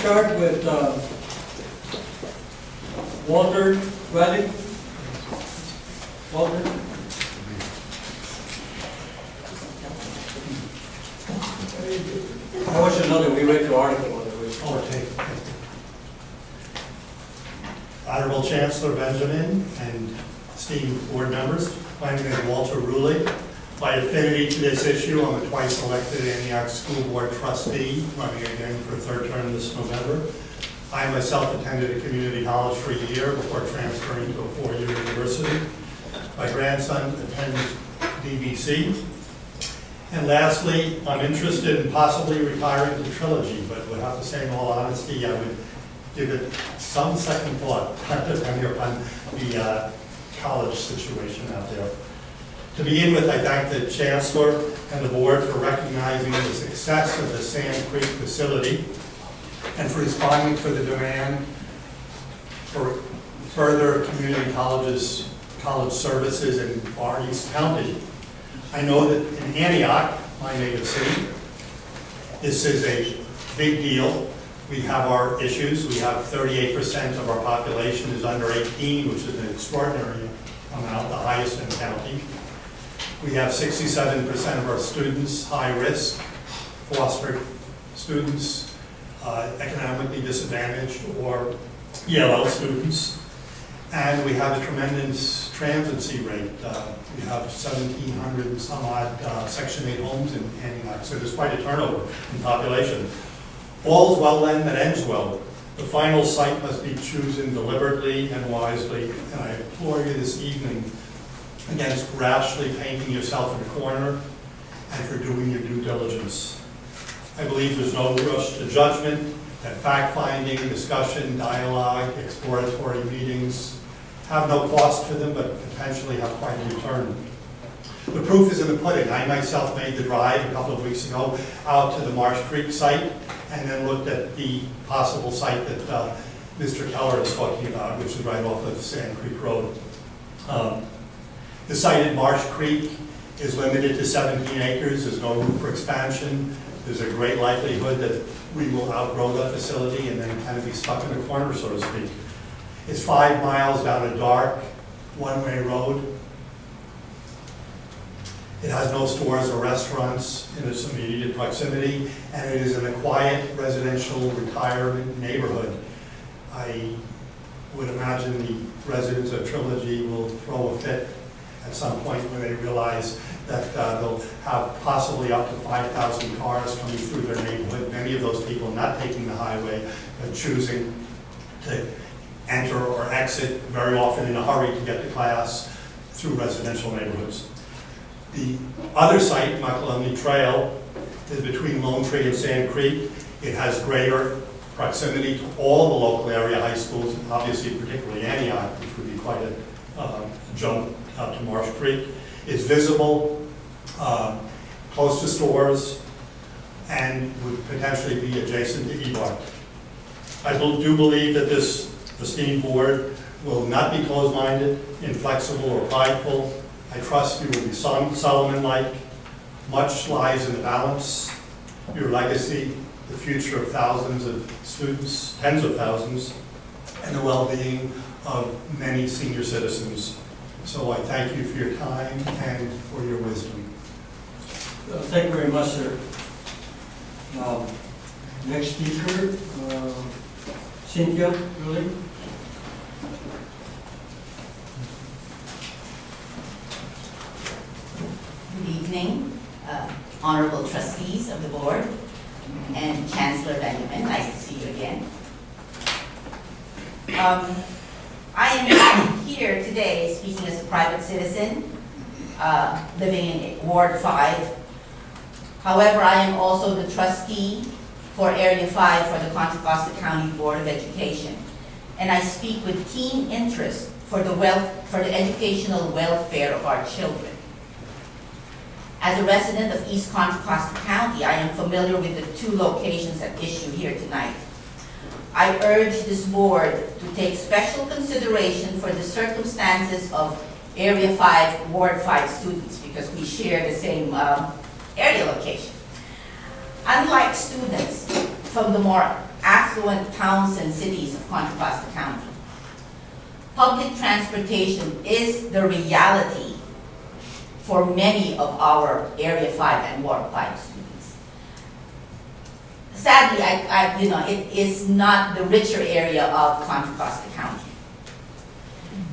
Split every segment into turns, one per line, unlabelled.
start with Walter Ruehlig. Walter. I want you to know that we read your article on it.
Okay. Honorable Chancellor Benjamin and esteemed board members, my name is Walter Ruehlig. By affinity to this issue, I'm a twice elected Antioch School Board trustee, running again for a third term this November. I myself attended a community college for a year before transferring to a four-year university. My grandson attended DVC. And lastly, I'm interested in possibly retiring to Trilogy, but would have to say in all honesty, I would give it some second thought, depending upon the college situation out there. To begin with, I thank the Chancellor and the Board for recognizing the success of the Sand Creek facility and for responding to the demand for further community college services in Far East County. I know that in Antioch, my native city, this is a big deal. We have our issues. We have 38% of our population is under 18, which is an extraordinary amount, the highest in the county. We have 67% of our students high risk, foster students, economically disadvantaged, or ELL students. And we have a tremendous transit rate. We have 1,700 and some odd Section 8 homes in Antioch, so there's quite a turnover in population. All's well then that ends well. The final site must be chosen deliberately and wisely, and I implore you this evening against rashly painting yourself in a corner and for doing your due diligence. I believe there's no rush to judgment, that fact-finding, discussion, dialogue, exploratory meetings have no cost to them, but potentially have quite a return. The proof is in the pudding. I myself made the drive a couple of weeks ago out to the Marsh Creek site and then looked at the possible site that Mr. Keller is talking about, which is right off of Sand Creek Road. The site at Marsh Creek is limited to 17 acres. There's no room for expansion. There's a great likelihood that we will outgrow the facility and then kind of be stuck in a corner, so to speak. It's 5 miles down a dark, one-way road. It has no stores or restaurants in its immediate proximity, and it is in a quiet residential retirement neighborhood. I would imagine the residents of Trilogy will throw a fit at some point when they realize that they'll have possibly up to 5,000 cars coming through their neighborhood. Many of those people not taking the highway, but choosing to enter or exit, very often in a hurry to get to class, through residential neighborhoods. The other site, Makalani Trail, is between Lone Tree and Sand Creek. It has greater proximity to all the local area high schools, obviously particularly Antioch, which would be quite a jump out to Marsh Creek. It's visible, close to stores, and would potentially be adjacent to BART. I do believe that this esteemed board will not be closed-minded, inflexible, or prideful. I trust you will be Solomon-like. Much lies in the balance. Your legacy, the future of thousands of students, tens of thousands, and the well-being of many senior citizens. So I thank you for your time and for your wisdom.
Thank you very much, sir. Next speaker, Cyntha Ruehlig.
Good evening, honorable trustees of the board and Chancellor Benjamin. Nice to see you again. I am here today speaking as a private citizen living in Ward 5. However, I am also the trustee for Area 5 for the Contra Costa County Board of Education, and I speak with keen interest for the educational welfare of our children. As a resident of East Contra Costa County, I am familiar with the two locations at issue here tonight. I urge this board to take special consideration for the circumstances of Area 5, Ward 5 students, because we share the same area location. Unlike students from the more affluent affluent towns and cities of Contra Costa County. Public transportation is the reality for many of our Area 5 and Ward 5 students. Sadly, it is not the richer area of Contra Costa County.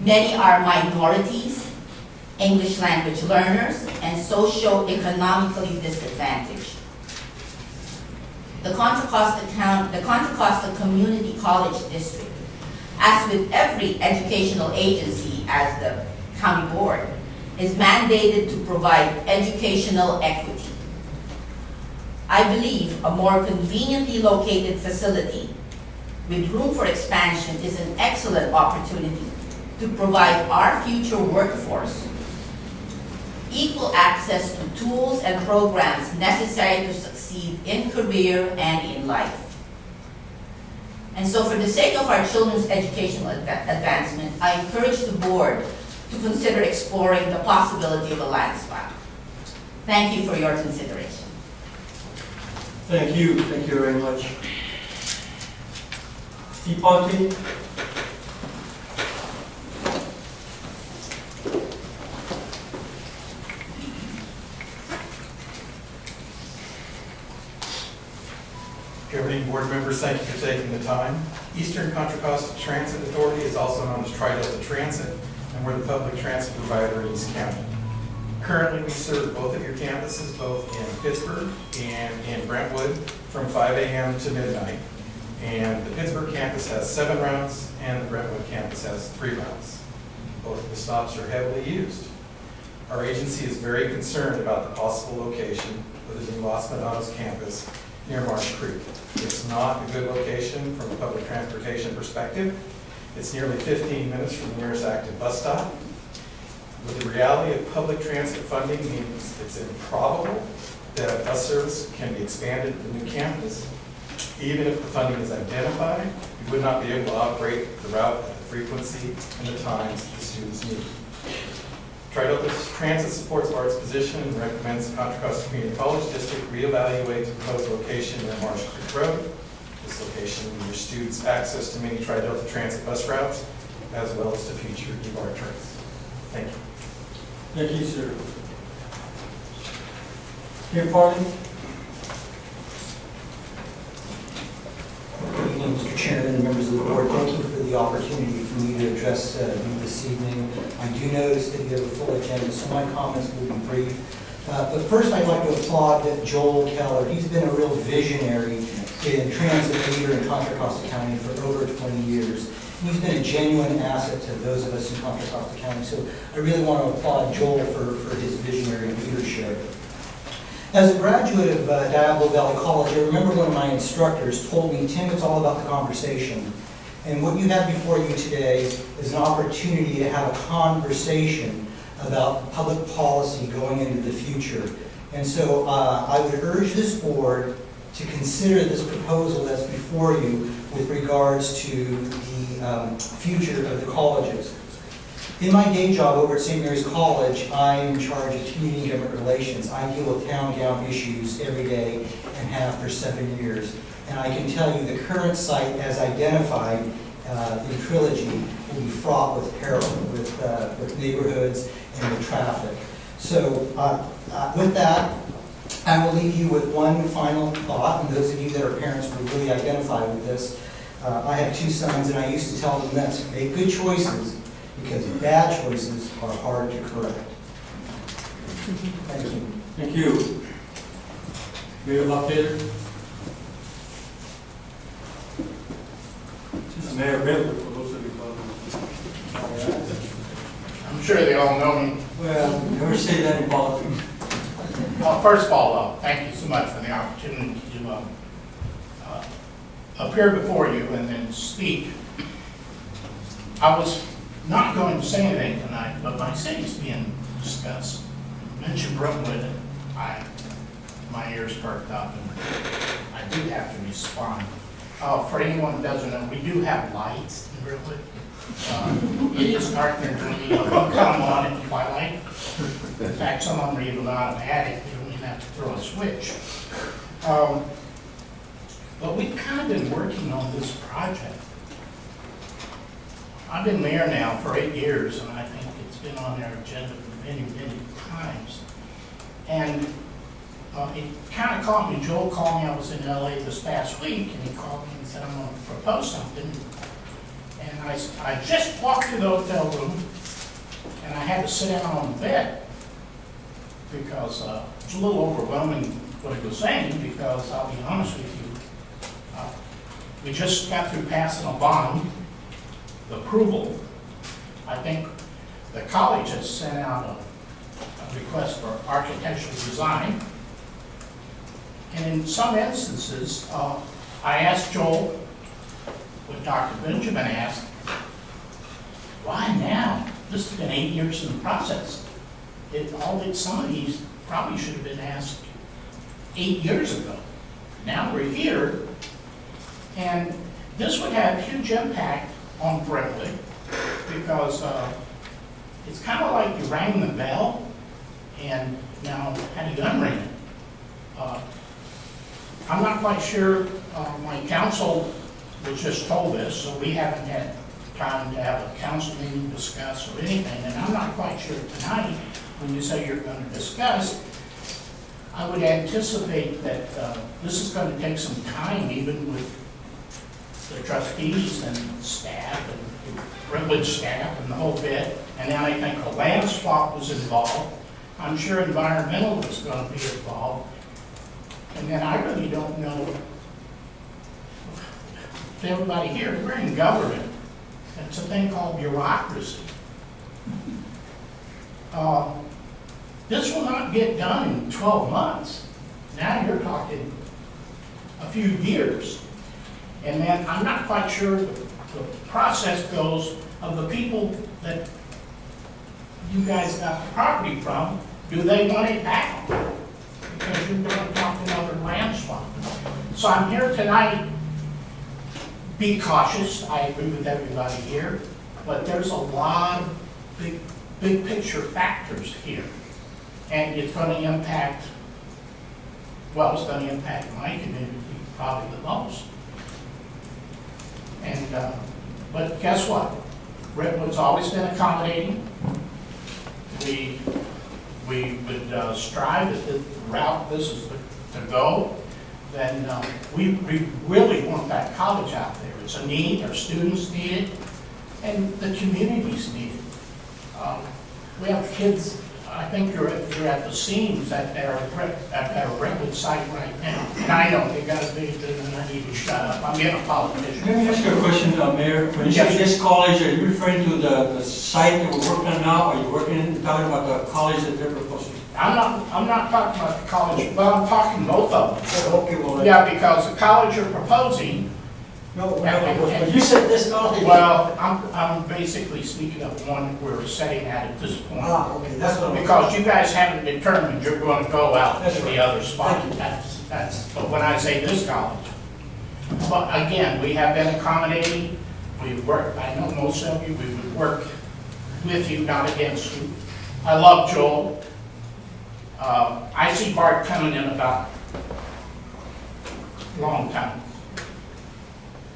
Many are minorities, English language learners, and socio-economically disadvantaged. The Contra Costa Community College District, as with every educational agency as the county board, is mandated to provide educational equity. I believe a more conveniently located facility with room for expansion is an excellent opportunity to provide our future workforce equal access to tools and programs necessary to succeed in career and in life. And so for the sake of our children's educational advancement, I encourage the board to consider exploring the possibility of a land swap. Thank you for your consideration.
Thank you very much. Steve Ponte?
Governing board members, thank you for taking the time. Eastern Contra Costa Transit Authority is also known as Tri-Delta Transit, and we're the public transit provider in East County. Currently, we serve both of your campuses, both in Pittsburgh and in Brentwood, from 5 a.m. to midnight. And the Pittsburgh campus has 7 routes, and the Brentwood campus has 3 routes. Both of the stops are heavily used. Our agency is very concerned about the possible location of the new Los Medanos campus near Marsh Creek. It's not a good location from a public transportation perspective. It's nearly 15 minutes from the nearest active bus stop. But the reality of public transit funding means it's improbable that bus service can be expanded to the new campus. Even if the funding is identified, we would not be able to operate the route at the frequency and the times the students need. Tri-Delta Transit supports BART's position and recommends the Contra Costa Community College District reevaluate the proposed location near Marsh Creek Road. This location will give your students access to many Tri-Delta Transit bus routes, as well as to future BART trains. Thank you.
Thank you, sir. Here, Farley?
Good evening, Mr. Chairman and members of the board. Thank you for the opportunity for me to address you this evening. I do notice that you have a full agenda, so my comments will be brief. But first, I'd like to applaud Joel Keller. He's been a real visionary in transit leader in Contra Costa County for over 20 years. He's been a genuine asset to those of us in Contra Costa County, so I really want to applaud Joel for his visionary leadership. As a graduate of Diablo Valley College, I remember one of my instructors told me, Tim, it's all about the conversation. And what you have before you today is an opportunity to have a conversation about public policy going into the future. And so I would urge this board to consider this proposal that's before you with regards to the future of the colleges. In my day job over at St. Mary's College, I'm in charge of community and government relations. I deal with town-gown issues every day and have for 7 years. And I can tell you the current site, as identified in Trilogy, will be fraught with peril, with neighborhoods and with traffic. So with that, I will leave you with one final thought, and those of you that are parents will really identify with this. I have 2 sons, and I used to tell them this: make good choices, because bad choices are hard to correct. Thank you.
Thank you. Mayor Bob Taylor? This is Mayor Brentwood, for those of you who don't know.
I'm sure they all know me.
Well, never say that in politics.
Well, first of all, thank you so much for the opportunity to appear before you and then speak. I was not going to say anything tonight, but my city's being discussed. Mention Brentwood, my ears perked up, and I do have to respond. For anyone who doesn't know, we do have lights in Brentwood. It is dark there during the come on at twilight. In fact, some of them are even out of attic. They don't even have to throw a switch. But we've kind of been working on this project. I've been mayor now for 8 years, and I think it's been on our agenda many, many times. And it kind of caught me, Joel called me, I was in LA this past week, and he called me and said, I'm going to propose something. And I just walked through the hotel room, and I had to sit down on the bed, because it's a little overwhelming what he was saying, because I'll be honest with you, we just got through passing a bond, the approval. I think the college has sent out a request for architectural design. And in some instances, I asked Joel, what Dr. Benjamin asked, why now? This has been 8 years in the process. Some of these probably should have been asked 8 years ago. Now we're here, and this would have huge impact on Brentwood, because it's kind of like you rang the bell, and now had a gun ring it. I'm not quite sure, my council was just told this, so we haven't had time to have a council meeting, discuss, or anything, and I'm not quite sure tonight, when you say you're going to discuss, I would anticipate that this is going to take some time, even with the trustees and staff and Brentwood staff and the whole bit. And then I think a land swap was involved. I'm sure environmental was going to be involved. And then I really don't know, to everybody here, we're in government. It's a thing called bureaucracy. This will not get done in 12 months. Now you're talking a few years. And then I'm not quite sure the process goes of the people that you guys got the property from. Do they want it back? Because you're going to talk another land swap. So I'm here tonight. Be cautious. I agree with everybody here. But there's a lot of big picture factors here. And it's going to impact, well, it's going to impact my community probably the most. And, but guess what? Brentwood's always been accommodating. We would strive that the route this is to go. Then we really want that college out there. It's a need, our students need it, and the communities need it. We have kids, I think you're at the seams at our Brentwood site right now. And I know they got a big thing and I need to shut up. I'm being a politician.
Let me ask you a question, Mayor. When you say this college, are you referring to the site that we're working on now? Or are you talking about the college that they're proposing?
I'm not talking about the college, but I'm talking both of them.
Okay, well,
Yeah, because the college you're proposing,
but you said this college.
well, I'm basically speaking of the one we're setting at this point.
Ah, okay, that's what I'm.
Because you guys haven't determined you're going to go out
That's
to the
right.
other spot.
Thank you.
But when I say this college, but again, we have been accommodating. We've worked, I know most of you, we would work with you, not against you. I love Joel. I see BART coming in about a long time.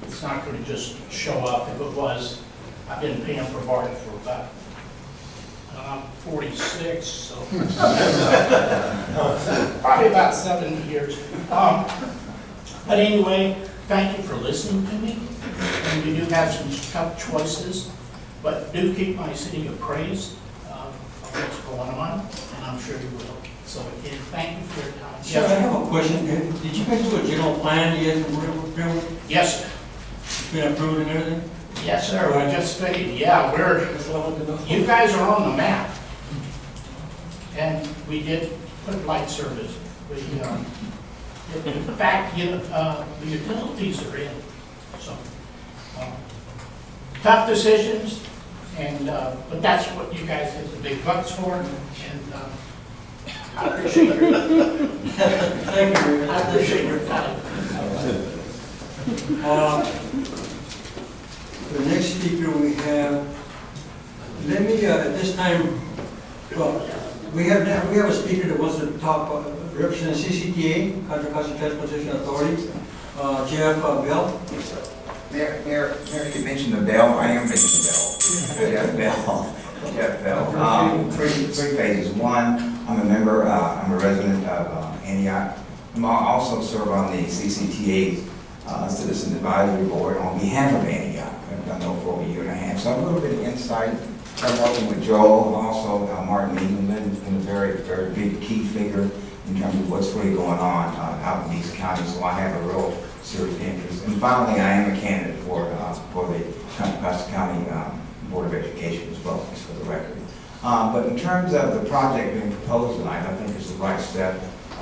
It's not going to just show up. If it was, I've been paying for BART for about, I'm 46, so probably about 7 years. But anyway, thank you for listening to me. And we do have some tough choices, but do keep my city appraised of what's going on, and I'm sure you will. So again, thank you for your time.
Sir, I have a question. Did you guys do a general plan yet?
Yes, sir.
It's been approved and everything?
Yes, sir. We just figured, yeah,
That's what I want to know.
you guys are on the map. And we did put light service. In fact, the utilities are in. So, tough decisions, and but that's what you guys get the big bucks for. And I appreciate your
Thank you, Mayor.
I appreciate your time.
The next speaker we have, let me, at this time, well, we have a speaker that wants to talk, represent CCTA, Contra Transportation Authority. Jeff, Belle?
Mayor, you mentioned the Belle, I am mentioning the Belle. Jeff Belle. Three phases. One, I'm a member, I'm a resident of Antioch. I also serve on the CCTA's Citizen Advisory Board on behalf of Antioch. I've done that for over a year and a half. So I have a little bit of insight. I'm working with Joel, also Martin England, been a very, very big key figure in terms of what's really going on out in these counties. So I have a real serious interest. And finally, I am a candidate for the Costa County Board of Education as well, just for the record. But in terms of the project being proposed tonight, I think it's the right step,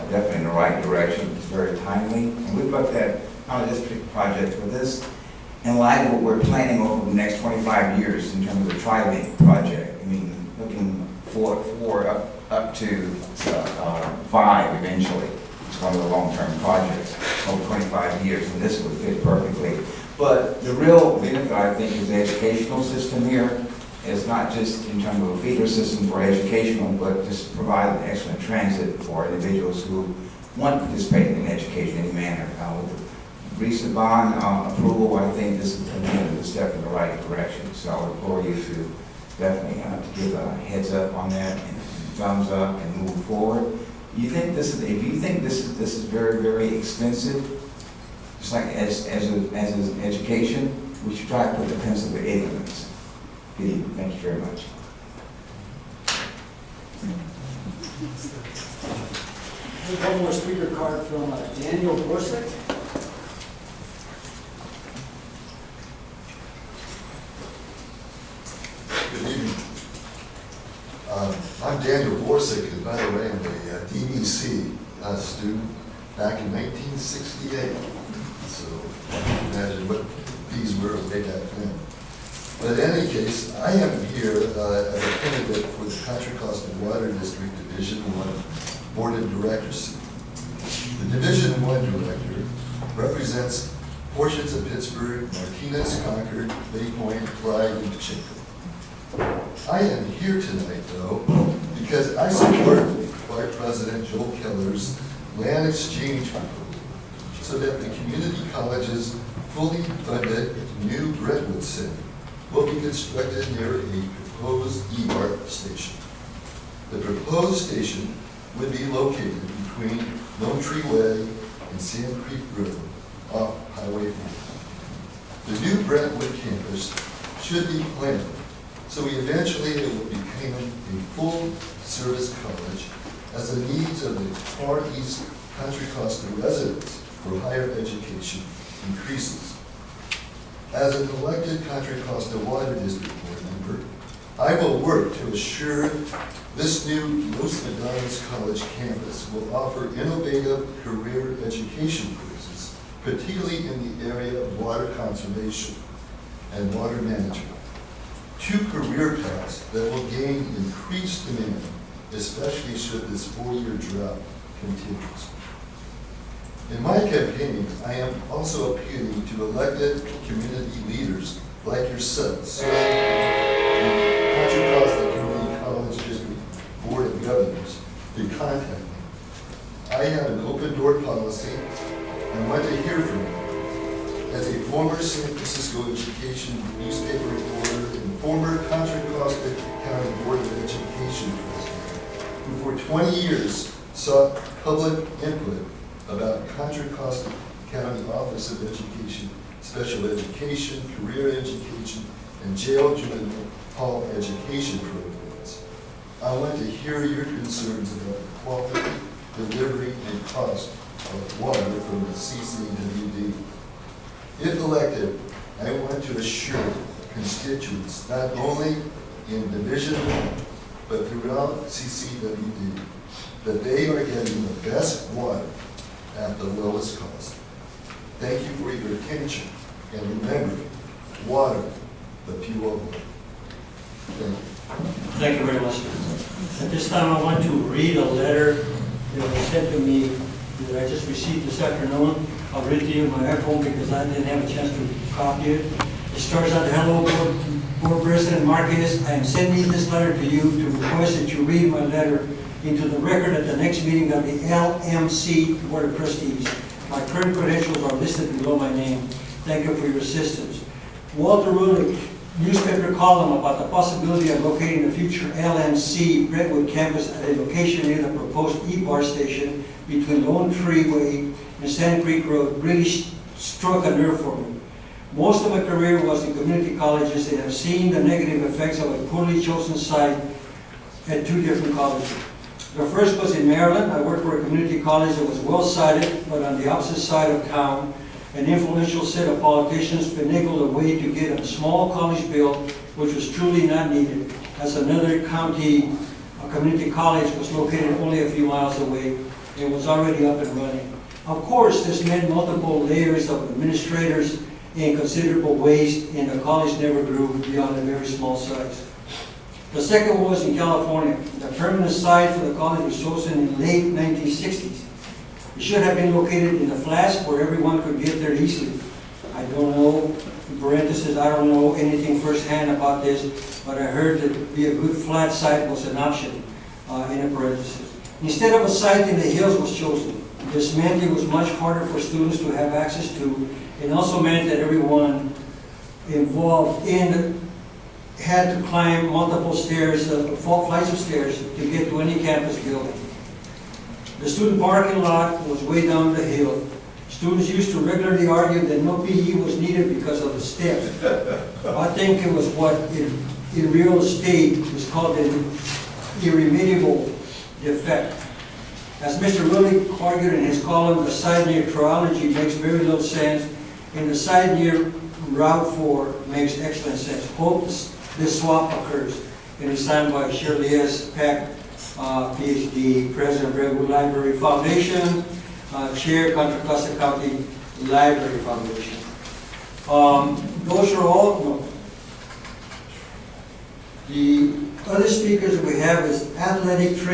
definitely in the right direction. It's very timely. And we've looked at not this project, but this in light of what we're planning over the next 25 years in terms of the Tri-Link project. I mean, looking for up to 5 eventually. It's one of the long-term projects over 25 years, and this would fit perfectly. But the real benefit, I think, is the educational system here. It's not just in terms of a feeder system for educational, but just provide an excellent transit for individuals who want to participate in education in any manner. With the recent bond approval, I think this is again a step in the right direction. So I implore you to definitely to give a heads up on that and thumbs up and move forward. You think this is? If you think this is very, very expensive, just like as is education, we should try to put the pencil to ignorance. Good evening. Thank you very much.
We have one more speaker card from Daniel Borsuk.
Good evening. I'm Daniel Borsuk, and by the way, I'm a DBC student back in 1968. So you can imagine what these were way back then. But in any case, I am here as a candidate for the Contra Costa Water District Division 1 Board of Directors seat. The Division 1 Director represents portions of Pittsburgh, Martinez, Concord, Bay Point, Clyde, and Pacheco. I am here tonight, though, because I support BART President Joel Keller's land exchange proposal so that the community college's fully funded new Brentwood Sep will be constructed near a proposed BART station. The proposed station would be located between Lone Tree Way and Sand Creek Road off Highway 4. The new Brentwood campus should be planned so eventually it will become a full-service college as the needs of the Far East Contra Costa residents for higher education increases. As an elected Contra Costa Water District Board member, I will work to assure this new Los Medanos College campus will offer innovative career education courses, particularly in the area of water conservation and water management. 2 career paths that will gain increased demand, especially should this 4-year drought continue. In my campaign, I am also appealing to elected community leaders like yourselves, the Contra Costa Community College District Board of Governors, to contact me. I have an open door policy and want to hear from you. As a former San Francisco education newspaper reporter and former Contra Costa County Board of Education president, who for 20 years sought public input about Contra Costa County Office of Education, Special Education, Career Education, and Jail Juvenile Hall Education programs. I want to hear your concerns about the quality, delivery, and cost of water from the CCWD. If elected, I want to assure constituents, not only in Division 1, but throughout CCWD, that they are getting the best water at the lowest cost. Thank you for your attention, and remember, water, the fuel of life. Thank you.
Thank you very much. At this time, I want to read a letter that was sent to me that I just received this afternoon. I'll read to you in my iPhone because I didn't have a chance to copy it. It starts out, "Hello, Board President Marquez. I am sending this letter to you to request that you read my letter into the record at the next meeting of the LMC Board of Trustees. My current credentials are listed below my name. Thank you for your assistance. Walter Ruehlig, newspaper column about the possibility of locating the future LMC Brentwood campus at a location near the proposed BART station between Lone Tree Way and Sand Creek Road really struck a nerve for me. Most of my career was in community colleges and have seen the negative effects of a poorly chosen site at 2 different colleges. The first was in Maryland. I worked for a community college that was well-sited, but on the opposite side of town. An influential set of politicians finagled a way to get a small college built, which was truly not needed, as another county community college was located only a few miles away. It was already up and running. Of course, this meant multiple layers of administrators and considerable waste, and the college never grew beyond a very small size. The second was in California. The permanent site for the college was chosen in late 1960s. It should have been located in the flats where everyone could get there easily. I don't know, in parentheses, I don't know anything firsthand about this, but I heard that be a good flat site was an option, in a parentheses. Instead of a site in the hills was chosen. This meant it was much harder for students to have access to, and also meant that everyone involved had to climb multiple stairs, flights of stairs to get to any campus building. The student parking lot was way down the hill. Students used to regularly argue that no PE was needed because of the steps. I think it was what in real estate is called an irremediable defect. As Mr. Ruehlig argued in his column, the side near triology makes very little sense, and the side near Route 4 makes excellent sense. Hope this swap occurs. It is signed by Shirley S. Peck, PhD, President, Brentwood Library Foundation, Chair, Contra Costa County Library Foundation. Those are all, no. The other speakers we have is athletic training.